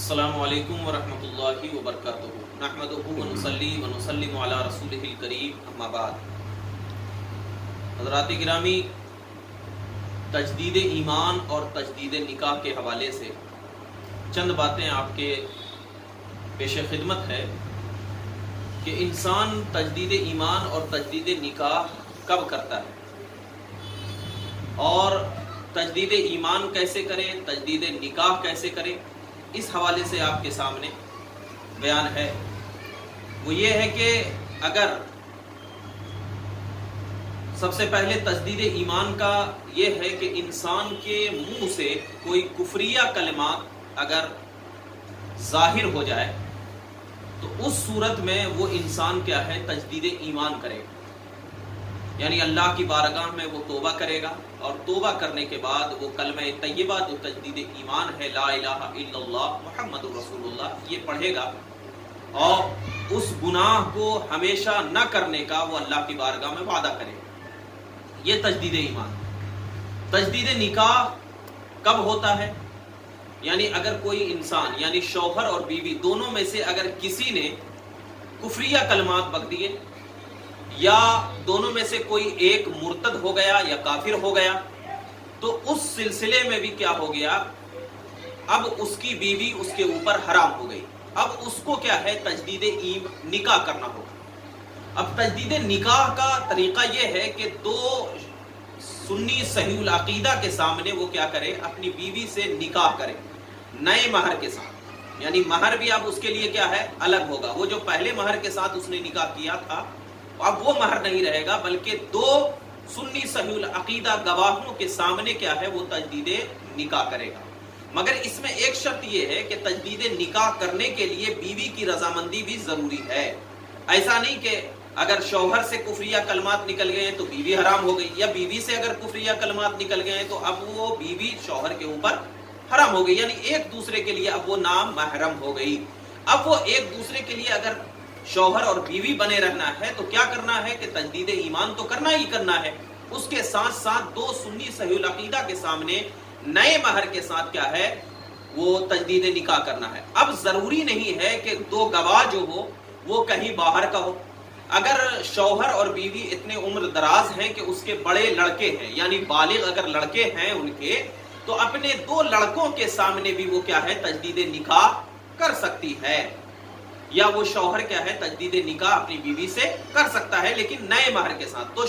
السلام علیکم ورحمۃ اللہ وبرکاتہ نحمدہ ونصلی ونسلم علی رسولہ الکریم اما بعد۔ حضرات گرامی، تجدید ایمان اور تجدید نکاح کے حوالے سے چند باتیں آپ کے پیش خدمت ہے کہ انسان تجدید ایمان اور تجدید نکاح کب کرتا ہے اور تجدید ایمان کیسے کرے، تجدید نکاح کیسے کرے، اس حوالے سے آپ کے سامنے بیان ہے۔ وہ یہ ہے کہ اگر سب سے پہلے تجدید ایمان کا یہ ہے کہ انسان کے منہ سے کوئی کفریہ کلمات اگر ظاہر ہو جائے تو اس صورت میں وہ انسان کیا ہے، تجدید ایمان کرے گا، یعنی اللہ کی بارگاہ میں وہ توبہ کرے گا، اور توبہ کرنے کے بعد وہ کلمہ طیبہ جو تجدید ایمان ہے، لا الہ الا اللہ محمد رسول اللہ، یہ پڑھے گا اور اس گناہ کو ہمیشہ نہ کرنے کا وہ اللہ کی بارگاہ میں وعدہ کرے گا۔ یہ تجدید ایمان۔ تجدید نکاح کب ہوتا ہے؟ یعنی اگر کوئی انسان یعنی شوہر اور بیوی دونوں میں سے اگر کسی نے کفریہ کلمات بک دیے، یا دونوں میں سے کوئی ایک مرتد ہو گیا یا کافر ہو گیا، تو اس سلسلے میں بھی کیا ہو گیا، اب اس کی بیوی اس کے اوپر حرام ہو گئی۔ اب اس کو کیا ہے، تجدید نکاح کرنا ہوگا۔ اب تجدید نکاح کا طریقہ یہ ہے کہ دو سنی صحیح العقیدہ کے سامنے وہ کیا کرے، اپنی بیوی سے نکاح کرے نئے مہر کے ساتھ، یعنی مہر بھی اب اس کے لیے کیا ہے، الگ ہوگا۔ وہ جو پہلے مہر کے ساتھ اس نے نکاح کیا تھا اب وہ مہر نہیں رہے گا، بلکہ دو سنی صحیح العقیدہ گواہوں کے سامنے کیا ہے، وہ تجدید نکاح کرے گا۔ مگر اس میں ایک شرط یہ ہے کہ تجدید نکاح کرنے کے لیے بیوی کی رضامندی بھی ضروری ہے۔ ایسا نہیں کہ اگر شوہر سے کفریہ کلمات نکل گئے ہیں تو بیوی حرام ہو گئی، یا بیوی سے اگر کفریہ کلمات نکل گئے ہیں تو اب وہ بیوی شوہر کے اوپر حرام ہو گئی، یعنی ایک دوسرے کے لیے اب وہ نام محرم ہو گئی۔ اب وہ ایک دوسرے کے لیے اگر شوہر اور بیوی بنے رہنا ہے تو کیا کرنا ہے کہ تجدید ایمان تو کرنا ہی کرنا ہے، اس کے ساتھ ساتھ دو سنی صحیح العقیدہ کے سامنے نئے مہر کے ساتھ کیا ہے، وہ تجدید نکاح کرنا ہے۔ اب ضروری نہیں ہے کہ دو گواہ جو ہو وہ کہیں باہر کا ہو۔ اگر شوہر اور بیوی اتنے عمر دراز ہیں کہ اس کے بڑے لڑکے ہیں، یعنی بالغ اگر لڑکے ہیں ان کے، تو اپنے دو لڑکوں کے سامنے بھی وہ کیا ہے، تجدید نکاح کر سکتی ہے، یا وہ شوہر کیا ہے، تجدید نکاح اپنی بیوی سے کر سکتا ہے لیکن نئے مہر کے ساتھ۔ تو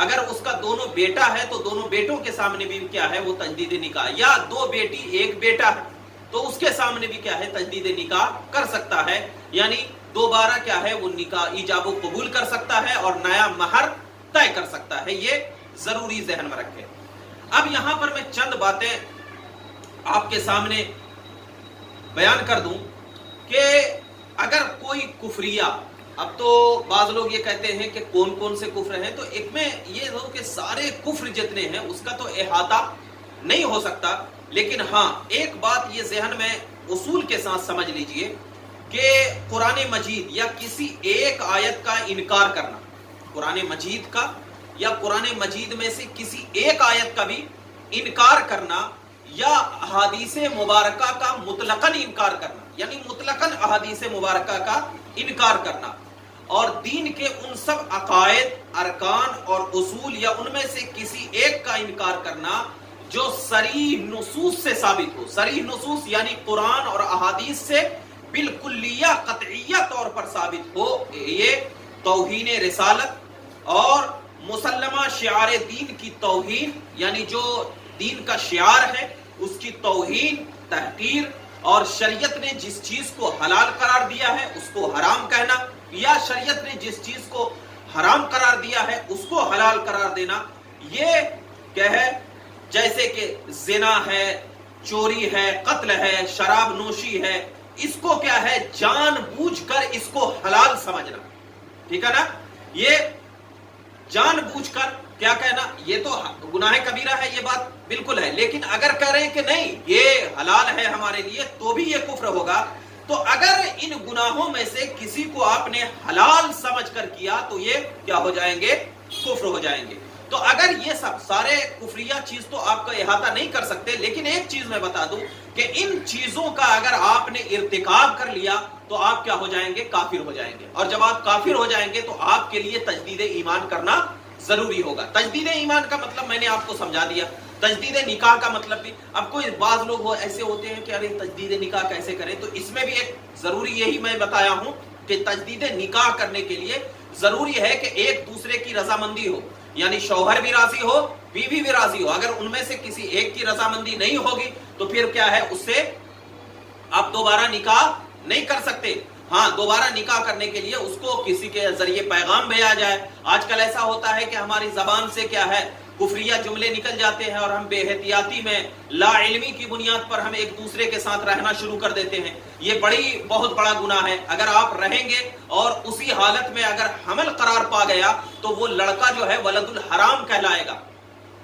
اگر اس کا دونوں بیٹا ہے تو دونوں بیٹوں کے سامنے بھی کیا ہے، وہ تجدید نکاح، یا دو بیٹی ایک بیٹا ہے تو اس کے سامنے بھی کیا ہے، تجدید نکاح کر سکتا ہے، یعنی دوبارہ کیا ہے، وہ نکاح ایجاب و قبول کر سکتا ہے اور نیا مہر طے کر سکتا ہے۔ یہ ضروری ذہن میں رکھیں۔ اب یہاں پر میں چند باتیں آپ کے سامنے بیان کر دوں کہ اگر کوئی کفریہ، اب تو بعض لوگ یہ کہتے ہیں کہ کون کون سے کفر ہیں، تو ایک میں یہ ہو کہ سارے کفر جتنے ہیں اس کا تو احاطہ نہیں ہو سکتا، لیکن ہاں ایک بات یہ ذہن میں اصول کے ساتھ سمجھ لیجئے کہ قرآن مجید یا کسی ایک آیت کا انکار کرنا، قرآن مجید کا یا قرآن مجید میں سے کسی ایک آیت کا بھی انکار کرنا، یا احادیث مبارکہ کا مطلقاً انکار کرنا، یعنی مطلقاً احادیث مبارکہ کا انکار کرنا، اور دین کے ان سب عقائد، ارکان اور اصول یا ان میں سے کسی ایک کا انکار کرنا جو صریح نصوص سے ثابت ہو۔ صریح نصوص یعنی قرآن اور احادیث سے بالکلیہ قطعیہ طور پر ثابت ہو، یہ توہین رسالت اور مسلمہ شعار دین کی توہین، یعنی جو دین کا شعار ہے اس کی توہین، تحقیر، اور شریعت نے جس چیز کو حلال قرار دیا ہے اس کو حرام کہنا، یا شریعت نے جس چیز کو حرام قرار دیا ہے اس کو حلال قرار دینا۔ یہ کیا ہے، جیسے کہ زنا ہے، چوری ہے، قتل ہے، شراب نوشی ہے، اس کو کیا ہے، جان بوجھ کر اس کو حلال سمجھنا، ٹھیک ہے نا، یہ جان بوجھ کر کیا کہنا، یہ تو گناہ کبیرہ ہے، یہ بات بالکل ہے، لیکن اگر کہہ رہے ہیں کہ نہیں یہ حلال ہے ہمارے لیے تو بھی یہ کفر ہوگا۔ تو اگر ان گناہوں میں سے کسی کو آپ نے حلال سمجھ کر کیا تو یہ کیا ہو جائیں گے، کفر ہو جائیں گے۔ تو اگر یہ سب سارے کفریہ چیز تو آپ کا احاطہ نہیں کر سکتے، لیکن ایک چیز میں بتا دوں کہ ان چیزوں کا اگر آپ نے ارتکاب کر لیا تو آپ کیا ہو جائیں گے؟ کافر ہو جائیں گے، اور جب آپ کافر ہو جائیں گے تو آپ کے لیے تجدید ایمان کرنا ضروری ہوگا۔ تجدید ایمان کا مطلب میں نے آپ کو سمجھا دیا، تجدید نکاح کا مطلب بھی۔ اب کوئی بعض لوگ ایسے ہوتے ہیں کہ ارے تجدید نکاح کیسے کریں، تو اس میں بھی ایک ضروری یہی میں بتایا ہوں کہ تجدید نکاح کرنے کے لیے ضروری ہے کہ ایک دوسرے کی رضامندی ہو، یعنی شوہر بھی راضی ہو، بیوی بھی راضی ہو۔ اگر ان میں سے کسی ایک کی رضامندی نہیں ہوگی تو پھر کیا ہے، اس سے آپ دوبارہ نکاح نہیں کر سکتے۔ ہاں، دوبارہ نکاح کرنے کے لیے اس کو کسی کے ذریعے پیغام بھیجا جائے۔ آج کل ایسا ہوتا ہے کہ ہماری زبان سے کیا ہے، کفریہ جملے نکل جاتے ہیں اور ہم بے احتیاطی میں لا علمی کی بنیاد پر ہم ایک دوسرے کے ساتھ رہنا شروع کر دیتے ہیں۔ یہ بہت بڑا گناہ ہے۔ اگر آپ رہیں گے اور اسی حالت میں اگر حمل قرار پا گیا تو وہ لڑکا جو ہے ولد الحرام کہلائے گا،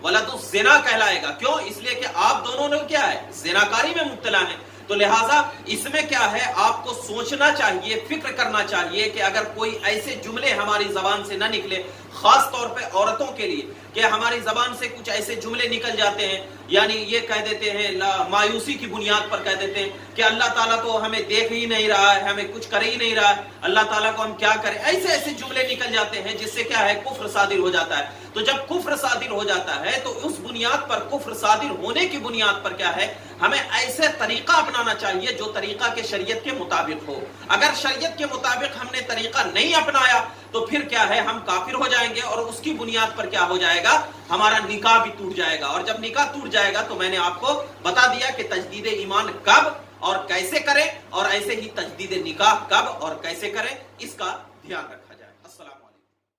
ولد الزنا کہلائے گا۔ کیوں؟ اس لیے کہ آپ دونوں نے کیا ہے، زناکاری میں مبتلا ہیں۔ تو لہٰذا اس میں کیا ہے، آپ کو سوچنا چاہیے، فکر کرنا چاہیے کہ اگر کوئی ایسے جملے ہماری زبان سے نہ نکلے، خاص طور پہ عورتوں کے لیے، کہ ہماری زبان سے کچھ ایسے جملے نکل جاتے ہیں، یعنی یہ کہہ دیتے ہیں مایوسی کی بنیاد پر کہہ دیتے ہیں کہ اللہ تعالیٰ تو ہمیں دیکھ ہی نہیں رہا ہے، ہمیں کچھ کر ہی نہیں رہا ہے، اللہ تعالیٰ کو ہم کیا کریں۔ ایسے جملے نکل جاتے ہیں جس سے کیا ہے، کفر صادر ہو جاتا ہے۔ تو جب کفر صادر ہو جاتا ہے تو اس بنیاد پر، کفر صادر ہونے کی بنیاد پر کیا ہے، ہمیں ایسے طریقہ اپنانا چاہیے جو طریقہ کے شریعت کے مطابق ہو۔ اگر شریعت کے مطابق ہم نے طریقہ نہیں اپنایا تو پھر کیا ہے، ہم کافر ہو جائیں گے، اور اس کی بنیاد پر کیا ہو جائے گا، ہمارا نکاح بھی ٹوٹ جائے گا۔ اور جب نکاح ٹوٹ جائے گا تو میں نے آپ کو بتا دیا کہ تجدید ایمان کب اور کیسے کریں، اور ایسے ہی تجدید نکاح کب اور کیسے کریں، اس کا دھیان رکھا جائے۔ السلام علیکم۔